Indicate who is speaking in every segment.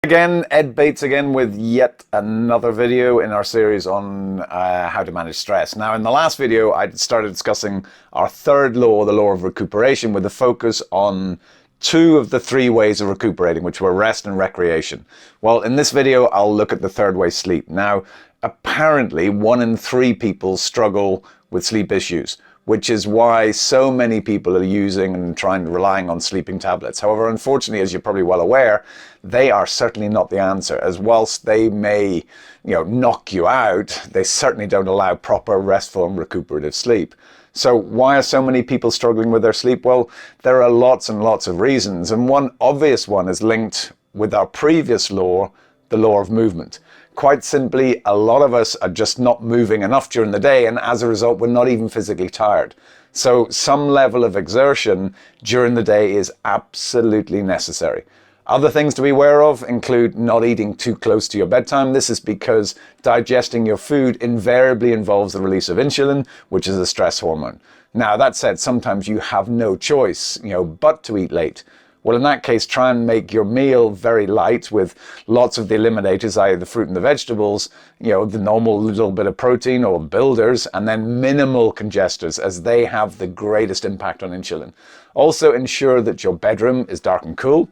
Speaker 1: Again, Ed Bates again with yet another video in our series on how to manage stress. Now, in the last video, I started discussing our third law, the law of recuperation, with a focus on two of the three ways of recuperating, which were rest and recreation. Well, in this video, I'll look at the third way, sleep. Now, apparently 1 in 3 people struggle with sleep issues, which is why so many people are using and relying on sleeping tablets. However, unfortunately, as you're probably well aware, they are certainly not the answer. As whilst they may, knock you out, they certainly don't allow proper restful and recuperative sleep. So why are so many people struggling with their sleep? Well, there are lots and lots of reasons. And one obvious one is linked with our previous law, the law of movement. Quite simply, a lot of us are just not moving enough during the day, and as a result, we're not even physically tired. So some level of exertion during the day is absolutely necessary. Other things to be aware of include not eating too close to your bedtime. This is because digesting your food invariably involves the release of insulin, which is a stress hormone. Now, that said, sometimes you have no choice, but to eat late. Well, in that case, try and make your meal very light with lots of the eliminators, i.e. the fruit and the vegetables, the normal little bit of protein or builders, and then minimal congesters, as they have the greatest impact on insulin. Also, ensure that your bedroom is dark and cool.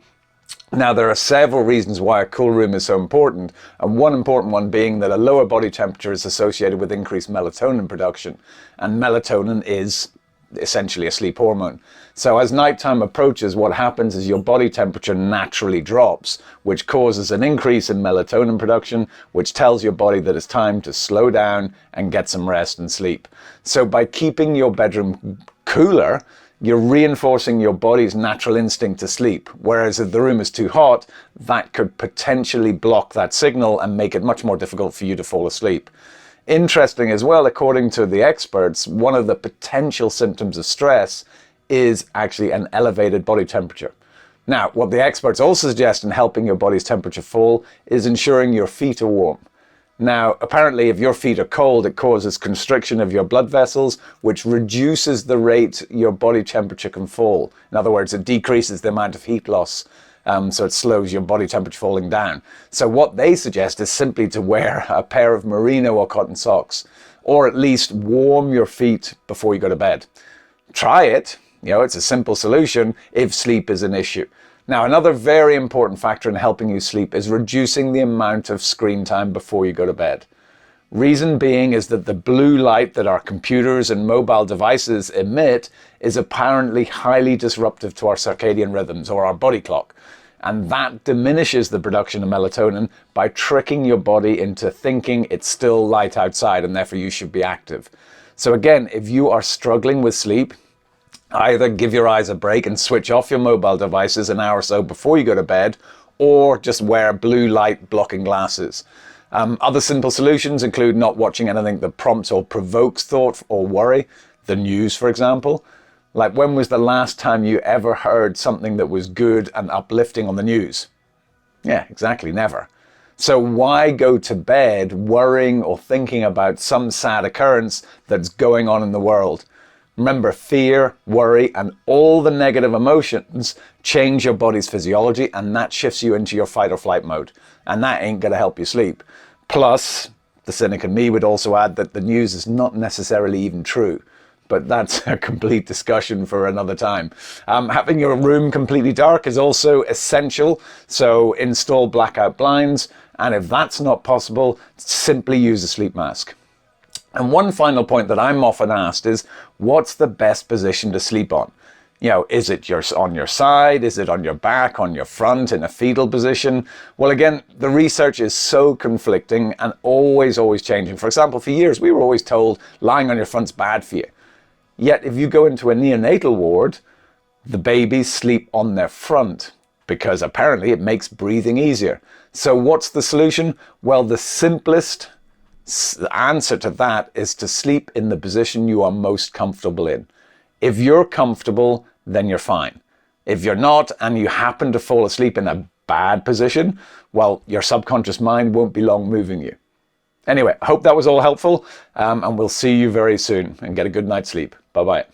Speaker 1: Now, there are several reasons why a cool room is so important, and one important one being that a lower body temperature is associated with increased melatonin production, and melatonin is essentially a sleep hormone. So as nighttime approaches, what happens is your body temperature naturally drops, which causes an increase in melatonin production, which tells your body that it's time to slow down and get some rest and sleep. So by keeping your bedroom cooler, you're reinforcing your body's natural instinct to sleep. Whereas if the room is too hot, that could potentially block that signal and make it much more difficult for you to fall asleep. Interesting as well, according to the experts, one of the potential symptoms of stress is actually an elevated body temperature. Now, what the experts also suggest in helping your body's temperature fall is ensuring your feet are warm. Now, apparently, if your feet are cold, it causes constriction of your blood vessels, which reduces the rate your body temperature can fall. In other words, it decreases the amount of heat loss. So it slows your body temperature falling down. So what they suggest is simply to wear a pair of merino or cotton socks, or at least warm your feet before you go to bed. Try it. It's a simple solution if sleep is an issue. Now, another very important factor in helping you sleep is reducing the amount of screen time before you go to bed. Reason being is that the blue light that our computers and mobile devices emit is apparently highly disruptive to our circadian rhythms, or our body clock. And that diminishes the production of melatonin by tricking your body into thinking it's still light outside and therefore you should be active. So again, if you are struggling with sleep, either give your eyes a break and switch off your mobile devices an hour or so before you go to bed, or just wear blue light blocking glasses. Other simple solutions include not watching anything that prompts or provokes thought or worry. The news, for example. Like, when was the last time you ever heard something that was good and uplifting on the news? Yeah, exactly, never. So why go to bed worrying or thinking about some sad occurrence that's going on in the world? Remember, fear, worry, and all the negative emotions change your body's physiology, and that shifts you into your fight or flight mode. And that ain't going to help you sleep. Plus, the cynic in me would also add that the news is not necessarily even true. But that's a complete discussion for another time. Having your room completely dark is also essential. So install blackout blinds. And if that's not possible, simply use a sleep mask. And one final point that I'm often asked is, what's the best position to sleep on? Is it on your side? Is it on your back, on your front, in a fetal position? Well, again, the research is so conflicting and always changing. For example, for years, we were always told lying on your front's bad for you. Yet if you go into a neonatal ward, the babies sleep on their front because apparently it makes breathing easier. So what's the solution? Well, the simplest answer to that is to sleep in the position you are most comfortable in. If you're comfortable, then you're fine. If you're not, and you happen to fall asleep in a bad position, well, your subconscious mind won't be long moving you. Anyway, I hope that was all helpful, and we'll see you very soon, and get a good night's sleep. Bye-bye.